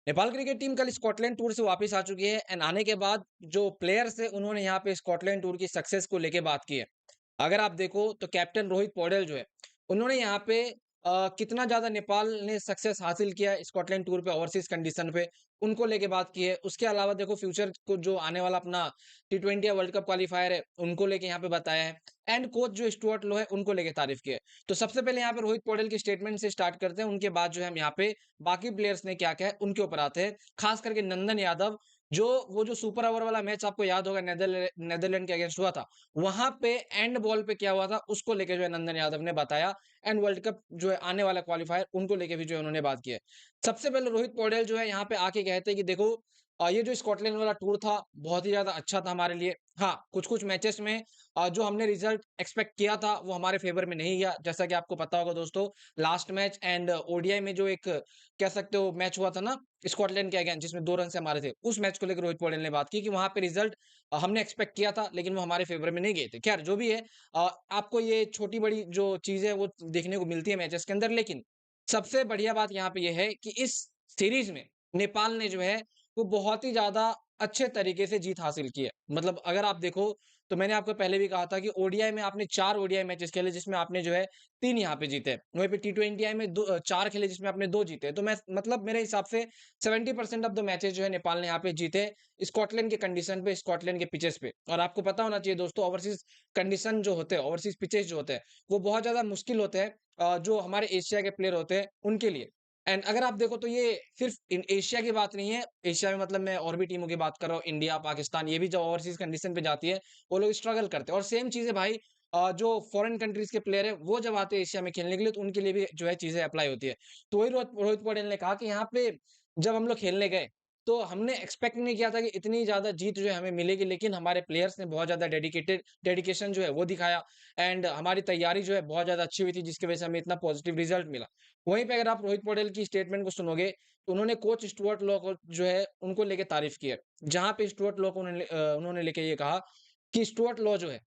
Nepal cricket team कल Scotland tour से वापस आ चुकी है एंड आने के बाद जो प्लेयर्स है उन्होंने यहाँ पे स्कॉटलैंड टूर की सक्सेस को लेके बात की है। अगर आप देखो तो कैप्टन रोहित पौडेल जो है उन्होंने यहाँ पे कितना ज्यादा नेपाल ने सक्सेस हासिल किया है स्कॉटलैंड टूर पे ओवरसीज कंडीशन पे उनको लेके बात की है। उसके अलावा देखो फ्यूचर को जो आने वाला अपना T20 या वर्ल्ड कप क्वालिफायर है उनको लेके यहाँ पे बताया है एंड कोच जो स्टुअर्ट लो है उनको लेके तारीफ की है। तो सबसे पहले यहाँ पे रोहित पौडेल की स्टेटमेंट से स्टार्ट करते हैं, उनके बाद जो है हम यहाँ पे बाकी प्लेयर्स ने क्या क्या है उनके ऊपर आते हैं। खास करके नंदन यादव जो वो जो सुपर ओवर वाला मैच आपको याद होगा नेदरलैंड के अगेंस्ट हुआ था, वहां पे एंड बॉल पे क्या हुआ था उसको लेके जो है नंदन यादव ने बताया एंड वर्ल्ड कप जो है आने वाला क्वालिफायर उनको लेके भी जो है उन्होंने बात की है। सबसे पहले रोहित पौडेल जो है यहाँ पे आके कहते हैं कि देखो ये जो स्कॉटलैंड वाला टूर था बहुत ही ज्यादा अच्छा था हमारे लिए। हाँ, कुछ कुछ मैचेस में जो हमने रिजल्ट एक्सपेक्ट किया था वो हमारे फेवर में नहीं गया, जैसा कि आपको पता होगा दोस्तों। लास्ट मैच एंड ओडीआई में जो एक कह सकते हो मैच हुआ था ना स्कॉटलैंड के अगेंस्ट जिसमें 2 रन से हमारे थे, उस मैच को लेकर रोहित पौडेल ने बात की कि वहां पे रिजल्ट हमने एक्सपेक्ट किया था लेकिन वो हमारे फेवर में नहीं गए थे। खैर जो भी है, आपको ये छोटी बड़ी जो चीजें वो देखने को मिलती है मैचेस के अंदर, लेकिन सबसे बढ़िया बात यहाँ पे ये है कि इस सीरीज में नेपाल ने जो है वो बहुत ही ज़्यादा अच्छे तरीके से जीत हासिल की है। मतलब अगर आप देखो तो मैंने आपको पहले भी कहा था कि ओडीआई में आपने 4 ओडीआई मैचेस खेले जिसमें आपने जो है 3 यहाँ पे जीते। वहीं पे टी20आई में 4 खेले जिसमें आपने 2 जीते। तो मैं मतलब मेरे हिसाब से 70% ऑफ द मैचेस जो है नेपाल ने यहाँ पे जीते स्कॉटलैंड के कंडीशन पे, स्कॉटलैंड के पिचेस पे। और आपको पता होना चाहिए दोस्तों, ओवरसीज कंडीशन जो होते हैं, ओवरसीज पिचेस जो होते हैं, वो बहुत ज़्यादा मुश्किल होते हैं जो हमारे एशिया के प्लेयर होते हैं उनके लिए। एंड अगर आप देखो तो ये सिर्फ इन एशिया की बात नहीं है। एशिया में मतलब मैं और भी टीमों की बात कर रहा हूँ, इंडिया, पाकिस्तान, ये भी जब ओवरसीज कंडीशन पे जाती है वो लोग स्ट्रगल करते हैं। और सेम चीज़ है भाई, जो फॉरेन कंट्रीज के प्लेयर है वो जब आते हैं एशिया में खेलने के लिए तो उनके लिए भी जो है चीज़ें अप्लाई होती है। तो वही रोहित रोहित पटेल ने कहा कि यहाँ पे जब हम लोग खेलने गए तो हमने एक्सपेक्ट नहीं किया था कि इतनी ज़्यादा जीत जो है हमें मिलेगी, लेकिन हमारे प्लेयर्स ने बहुत ज़्यादा डेडिकेशन जो है वो दिखाया एंड हमारी तैयारी जो है बहुत ज़्यादा अच्छी हुई थी जिसकी वजह से हमें इतना पॉजिटिव रिजल्ट मिला। वहीं पे अगर आप रोहित पटेल की स्टेटमेंट को सुनोगे तो उन्होंने कोच स्टुअर्ट लॉ को जो है उनको लेके तारीफ की है। जहाँ पे स्टुअर्ट लॉ को उन्होंने लेके ये कहा कि स्टुअर्ट लॉ जो है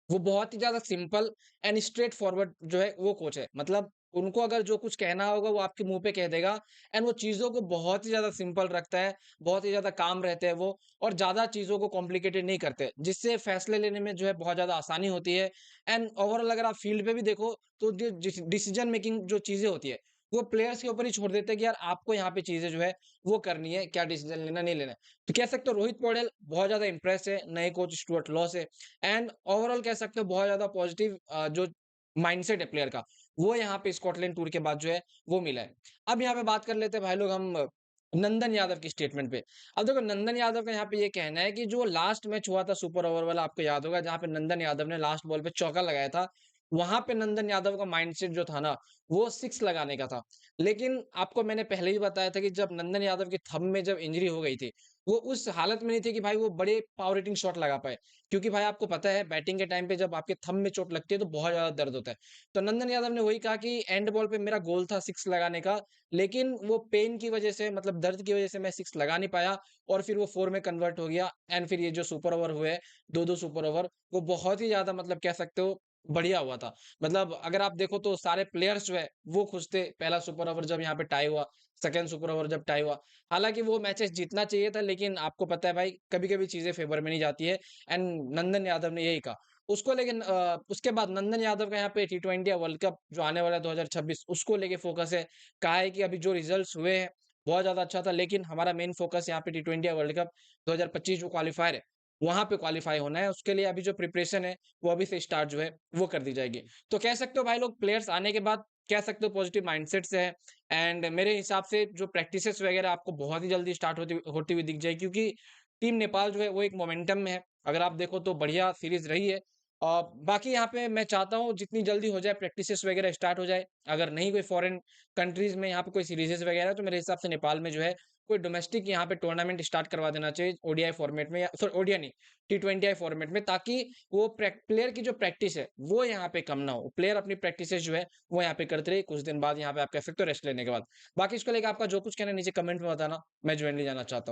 वो बहुत ही ज़्यादा सिंपल एंड स्ट्रेट फॉरवर्ड जो है वो कोच है। मतलब उनको अगर जो कुछ कहना होगा वो आपके मुँह पे कह देगा एंड वो चीज़ों को बहुत ही ज़्यादा सिंपल रखता है, बहुत ही ज़्यादा काम रहते हैं वो और ज़्यादा चीज़ों को कॉम्प्लिकेटेड नहीं करते, जिससे फैसले लेने में जो है बहुत ज़्यादा आसानी होती है। एंड ओवरऑल अगर आप फील्ड पे भी देखो तो जो डिसीजन मेकिंग जो चीज़ें होती है, वो प्लेयर्स के ऊपर ही छोड़ देते हैं कि यार आपको यहाँ पे चीज़ें जो है वो करनी है, क्या डिसीजन लेना, नहीं लेना है। तो कह सकते हो रोहित पौडेल बहुत ज़्यादा इम्प्रेस है नए कोच स्टुअर्ट लॉ से एंड ओवरऑल कह सकते हो बहुत ज़्यादा पॉजिटिव जो माइंडसेट है प्लेयर का, वो यहाँ पे स्कॉटलैंड टूर के बाद जो है वो मिला है। अब यहाँ पे बात कर लेते हैं भाई लोग हम नंदन यादव की स्टेटमेंट पे। अब देखो नंदन यादव का यहाँ पे ये कहना है कि जो लास्ट मैच हुआ था सुपर ओवर वाला, आपको याद होगा जहाँ पे नंदन यादव ने लास्ट बॉल पे चौका लगाया था, वहां पे नंदन यादव का माइंडसेट जो था ना वो 6 लगाने का था। लेकिन आपको मैंने पहले ही बताया था कि जब नंदन यादव के थंब में जब इंजरी हो गई थी, वो उस हालत में नहीं थे कि भाई वो बड़े पावर हिटिंग शॉट लगा पाए। क्योंकि भाई आपको पता है बैटिंग के टाइम पे जब आपके थंब में चोट लगती है तो बहुत ज़्यादा दर्द होता है। तो नंदन यादव ने वही कहा कि एंड बॉल पे मेरा गोल था 6 लगाने का, लेकिन वो पेन की वज़ह से मतलब दर्द की वज़ह से मैं 6 लगा नहीं पाया और फिर वो 4 में कन्वर्ट हो गया एंड फिर ये जो सुपर ओवर हुए, 2-2 सुपर ओवर, वो बहुत ही ज़्यादा मतलब कह सकते हो बढ़िया हुआ था। मतलब अगर आप देखो तो सारे प्लेयर्स जो है वो खुश थे, पहला सुपर ओवर जब यहाँ पे टाई हुआ, सेकंड सुपर ओवर जब टाई हुआ। हालाँकि वो मैचेस जीतना चाहिए था लेकिन आपको पता है भाई कभी-कभी चीज़ें फेवर में नहीं जाती है एंड नंदन यादव ने यही कहा। उसको लेकिन उसके बाद नंदन यादव का यहाँ पे टी20 या वर्ल्ड कप जो आने वाला है 2026 उसको लेके फ़ोकस है। कहा है कि अभी जो रिज़ल्ट्स हुए हैं, बहुत ज़्यादा अच्छा था लेकिन हमारा मेन फ़ोकस यहाँ पे टी20 या वर्ल्ड कप 2025 जो क्वालीफायर है, वहाँ पे क्वालीफाई होना है। उसके लिए अभी जो प्रिपरेशन है, वो अभी से स्टार्ट जो है, वो कर दी जाएगी। तो कह सकते हो भाई लोग प्लेयर्स आने के बाद कह सकते हो पॉजिटिव माइंडसेट से है एंड मेरे हिसाब से जो प्रैक्टिसेस वगैरह आपको बहुत ही जल्दी स्टार्ट होती होती हुई दिख जाएगी, क्योंकि टीम नेपाल जो है वो एक मोमेंटम में है। अगर आप देखो तो बढ़िया सीरीज रही है। बाकी यहाँ पे मैं चाहता हूँ जितनी जल्दी हो जाए प्रैक्टिसेस वगैरह स्टार्ट हो जाए। अगर नहीं कोई फॉरेन कंट्रीज में यहाँ पे कोई सीरीजेस वगैरह है, तो मेरे हिसाब से नेपाल में जो है कोई डोमेस्टिक यहाँ पे टूर्नामेंट स्टार्ट करवा देना चाहिए ओडीआई फॉर्मेट में, या सॉरी ओडीआई नहीं, टी20आई फॉर्मेट में, ताकि वो प्लेयर की जो प्रैक्टिस है वो यहाँ पे कम ना हो। प्लेयर अपनी प्रैक्टिसेस जो है वो यहाँ पे करते रहे, कुछ दिन बाद यहाँ पे आप कह सकते हो रेस्ट लेने के बाद। बाकी इसको लेकर आपका जो कुछ कहना है नीचे कमेंट में बताना, मैं ज्वाइन जाना चाहता हूँ।